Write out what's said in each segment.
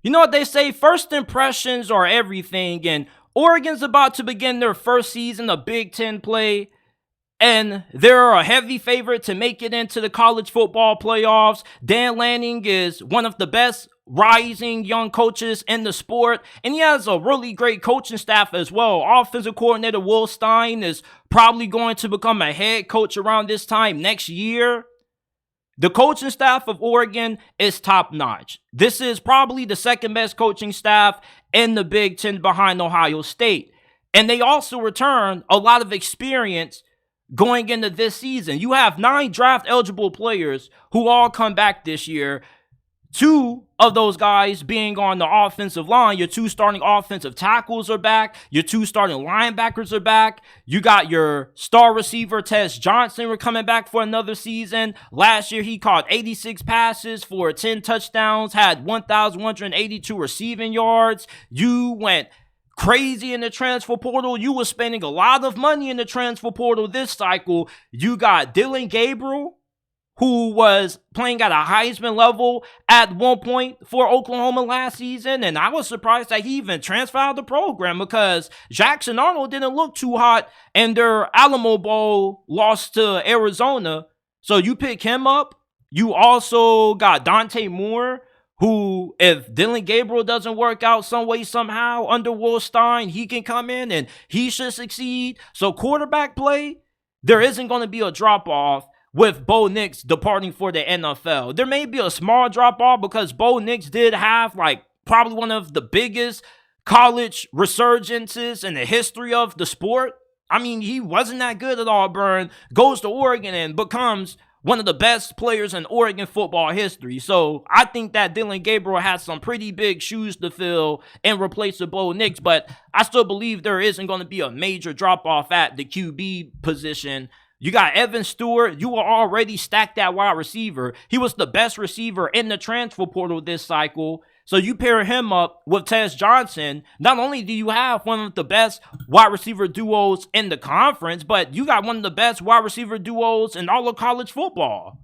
You know what they say? First impressions are everything, and Oregon's about to begin their first season of Big Ten play, and they're a heavy favorite to make it into the college football playoffs. Dan Lanning is one of the best rising young coaches in the sport, and he has a really great coaching staff as well. Offensive coordinator Will Stein is probably going to become a head coach around this time next year. The coaching staff of Oregon is top notch. This is probably the second best coaching staff in the Big Ten behind Ohio State. And they also return a lot of experience going into this season. You have 9 draft eligible players who all come back this year. 2 of those guys being on the offensive line. Your 2 starting offensive tackles are back. Your 2 starting linebackers are back. You got your star receiver, Tess Johnson, we're coming back for another season. Last year, he caught 86 passes for 10 touchdowns, had 1,182 receiving yards. You went crazy in the transfer portal. You were spending a lot of money in the transfer portal this cycle. You got Dylan Gabriel, who was playing at a Heisman level at one point for Oklahoma last season. And I was surprised that he even transferred out of the program because Jackson Arnold didn't look too hot in their Alamo Bowl loss to Arizona. So you pick him up. You also got Dante Moore, who, if Dylan Gabriel doesn't work out some way, somehow under Will Stein, he can come in and he should succeed. So quarterback play, there isn't going to be a drop-off with Bo Nix departing for the NFL. There may be a small drop-off because Bo Nix did have probably one of the biggest college resurgences in the history of the sport. I mean, he wasn't that good at Auburn, goes to Oregon and becomes one of the best players in Oregon football history. So I think that Dylan Gabriel has some pretty big shoes to fill in replace of Bo Nix, but I still believe there isn't going to be a major drop-off at the QB position. You got Evan Stewart. You were already stacked at wide receiver. He was the best receiver in the transfer portal this cycle. So you pair him up with Tess Johnson. Not only do you have one of the best wide receiver duos in the conference, but you got one of the best wide receiver duos in all of college football.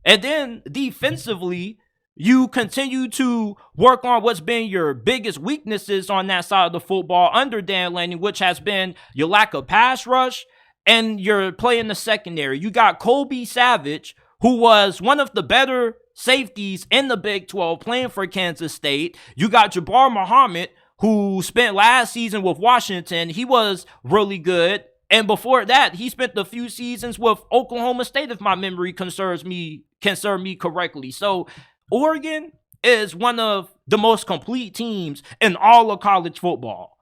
And then defensively, you continue to work on what's been your biggest weaknesses on that side of the football under Dan Lanning, which has been your lack of pass rush and you're playing the secondary. You got Colby Savage, who was one of the better safeties in the Big 12 playing for Kansas State. You got Jabbar Muhammad, who spent last season with Washington. He was really good. And before that, he spent a few seasons with Oklahoma State, if my memory can serve me correctly. So Oregon is one of the most complete teams in all of college football.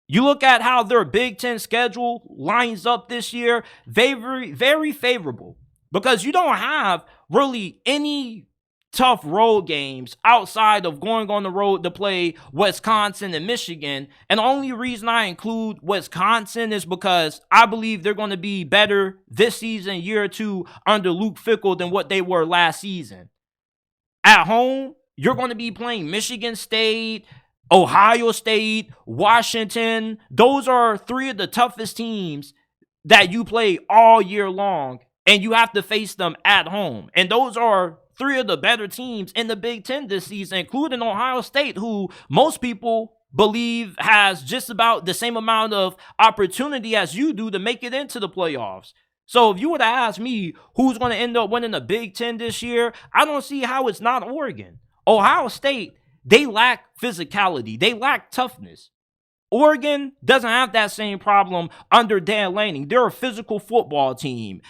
You look at how their Big Ten schedule lines up this year, very, very favorable, because you don't have really any tough road games outside of going on the road to play Wisconsin and Michigan. And the only reason I include Wisconsin is because I believe they're going to be better this season, year or two, under Luke Fickell than what they were last season. At home, you're going to be playing Michigan State, Ohio State, Washington. Those are 3 of the toughest teams that you play all year long, and you have to face them at home. And those are 3 of the better teams in the Big Ten this season, including Ohio State, who most people believe has just about the same amount of opportunity as you do to make it into the playoffs. So if you were to ask me who's going to end up winning the Big Ten this year, I don't see how it's not Oregon. Ohio State, they lack physicality. They lack toughness. Oregon doesn't have that same problem under Dan Lanning. They're a physical football team.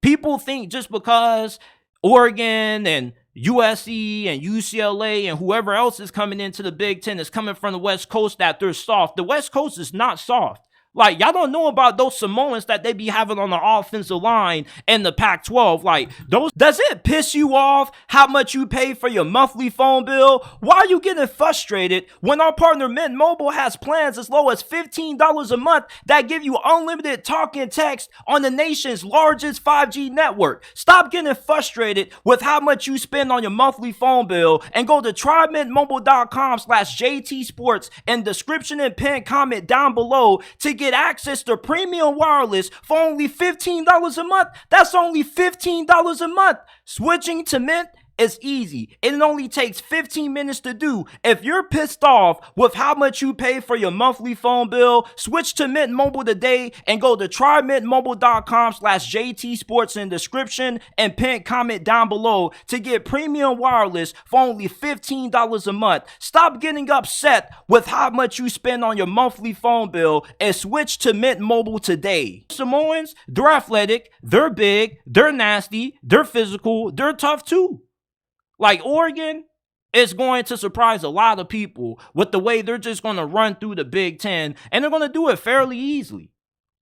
People think just because Oregon and USC and UCLA and whoever else is coming into the Big Ten is coming from the West Coast that they're soft. The West Coast is not soft. Like, y'all don't know about those Samoans that they be having on the offensive line in the Pac-12. Like, does it piss you off how much you pay for your monthly phone bill? Why are you getting frustrated when our partner Mint Mobile has plans as low as $15 a month that give you unlimited talk and text on the nation's largest 5G network? Stop getting frustrated with how much you spend on your monthly phone bill and go to trymintmobile.com/JT Sports and description and pin comment down below to get access to premium wireless for only $15 a month. That's only $15 a month. Switching to Mint It's easy. It only takes 15 minutes to do. If you're pissed off with how much you pay for your monthly phone bill, switch to Mint Mobile today and go to trymintmobile.com/JT Sports in description and pin comment down below to get premium wireless for only $15 a month. Stop getting upset with how much you spend on your monthly phone bill and switch to Mint Mobile today. Samoans, they're athletic, they're big, they're nasty, they're physical, they're tough too. Like Oregon is going to surprise a lot of people with the way they're just going to run through the Big Ten, and they're going to do it fairly easily.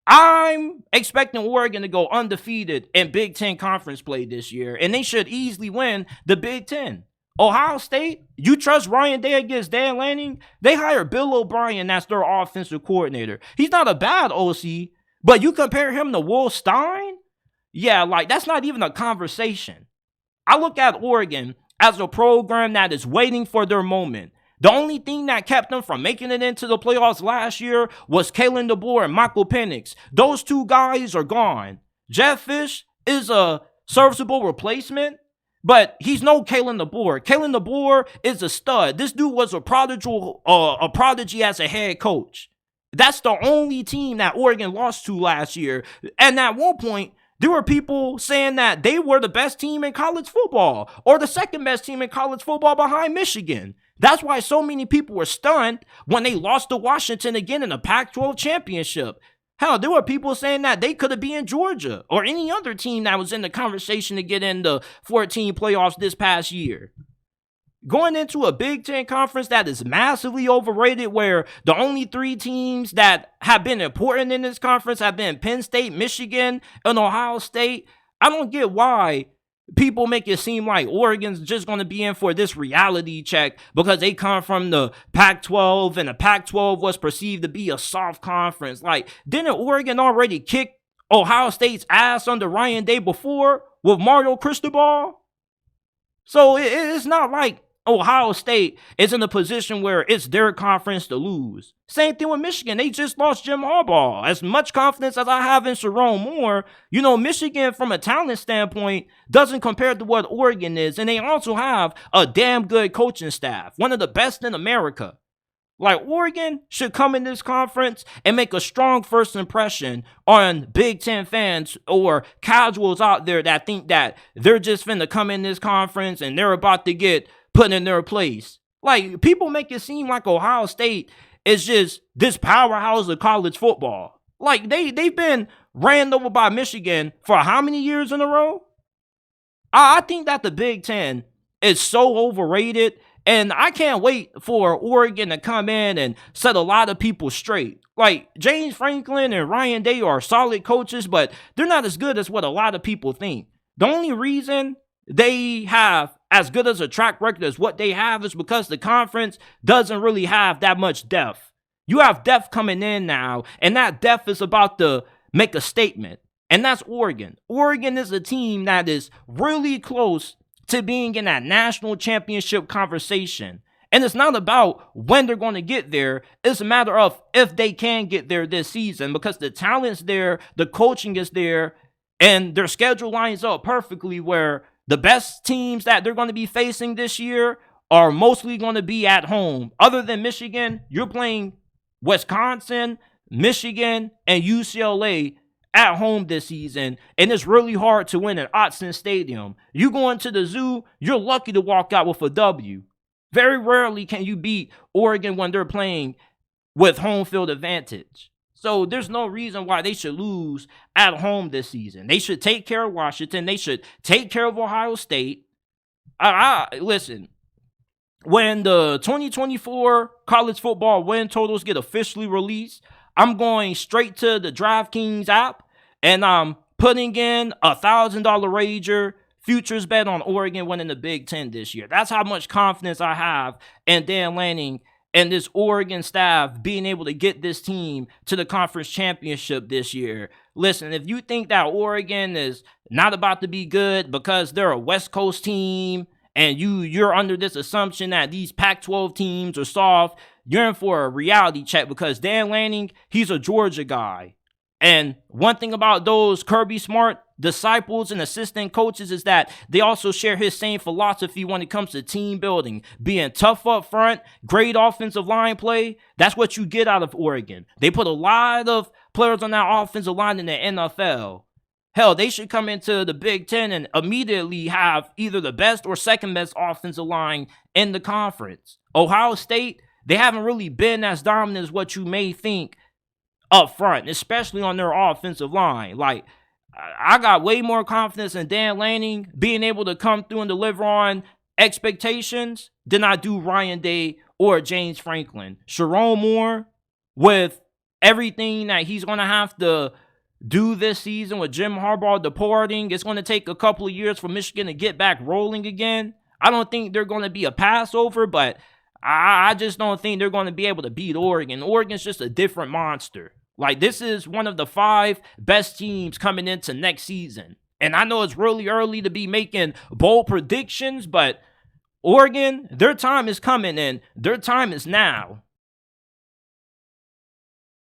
I'm expecting Oregon to go undefeated in Big Ten conference play this year, and they should easily win the Big Ten. Ohio State, you trust Ryan Day against Dan Lanning? They hired Bill O'Brien as their offensive coordinator. He's not a bad OC, but you compare him to Will Stein? Yeah, like that's not even a conversation. I look at Oregon as a program that is waiting for their moment. The only thing that kept them from making it into the playoffs last year was Kalen DeBoer and Michael Penix. Those two guys are gone. Jeff Fish is a serviceable replacement, but he's no Kalen DeBoer. Kalen DeBoer is a stud. This dude was a prodigy as a head coach. That's the only team that Oregon lost to last year. And at one point, there were people saying that they were the best team in college football or the second best team in college football behind Michigan. That's why so many people were stunned when they lost to Washington again in the Pac-12 championship. Hell, there were people saying that they could have been Georgia or any other team that was in the conversation to get in the 14 playoffs this past year. Going into a Big Ten conference that is massively overrated, where the only three teams that have been important in this conference have been Penn State, Michigan, and Ohio State. I don't get why people make it seem like Oregon's just going to be in for this reality check because they come from the Pac-12 and the Pac-12 was perceived to be a soft conference. Like, didn't Oregon already kick Ohio State's ass under Ryan Day before with Mario Cristobal? So it's not like Ohio State is in a position where it's their conference to lose. Same thing with Michigan. They just lost Jim Harbaugh. As much confidence as I have in Sharon Moore, Michigan from a talent standpoint doesn't compare to what Oregon is. And they also have a damn good coaching staff, one of the best in America. Like, Oregon should come in this conference and make a strong first impression on Big Ten fans or casuals out there that think that they're just finna come in this conference and they're about to get put in their place. Like, people make it seem like Ohio State is just this powerhouse of college football. Like, they've been ran over by Michigan for how many years in a row? I think that the Big Ten is so overrated, and I can't wait for Oregon to come in and set a lot of people straight. Like, James Franklin and Ryan Day are solid coaches, but they're not as good as what a lot of people think. The only reason they have as good as a track record as what they have is because the conference doesn't really have that much depth. You have depth coming in now, and that depth is about to make a statement, and that's Oregon. Oregon is a team that is really close to being in that national championship conversation. And it's not about when they're going to get there. It's a matter of if they can get there this season, because the talent's there, the coaching is there, and their schedule lines up perfectly where the best teams that they're going to be facing this year are mostly going to be at home. Other than Michigan, you're playing Wisconsin, Michigan, and UCLA at home this season, and it's really hard to win at Autzen Stadium. You go into the zoo, you're lucky to walk out with a W. Very rarely can you beat Oregon when they're playing with home field advantage. So there's no reason why they should lose at home this season. They should take care of Washington. They should take care of Ohio State. Listen, when the 2024 college football win totals get officially released, I'm going straight to the DraftKings app, and I'm putting in $1,000 wager futures bet on Oregon winning the Big Ten this year. That's how much confidence I have in Dan Lanning and this Oregon staff being able to get this team to the conference championship this year. Listen, if you think that Oregon is not about to be good because they're a West Coast team and you're under this assumption that these Pac-12 teams are soft, you're in for a reality check, because Dan Lanning, he's a Georgia guy. And one thing about those Kirby Smart disciples and assistant coaches is that they also share his same philosophy when it comes to team building, being tough up front, great offensive line play. That's what you get out of Oregon. They put a lot of players on that offensive line in the NFL. Hell, they should come into the Big Ten and immediately have either the best or second best offensive line in the conference. Ohio State, they haven't really been as dominant as what you may think up front, especially on their offensive line. Like, I got way more confidence in Dan Lanning being able to come through and deliver on expectations than I do Ryan Day or James Franklin. Sharon Moore, with everything that he's going to have to do this season with Jim Harbaugh departing, it's going to take a couple of years for Michigan to get back rolling again. I don't think they're going to be a passover, but I just don't think they're going to be able to beat Oregon. Oregon's just a different monster. Like, this is one of the 5 best teams coming into next season. And I know it's really early to be making bold predictions, but Oregon, their time is coming and their time is now.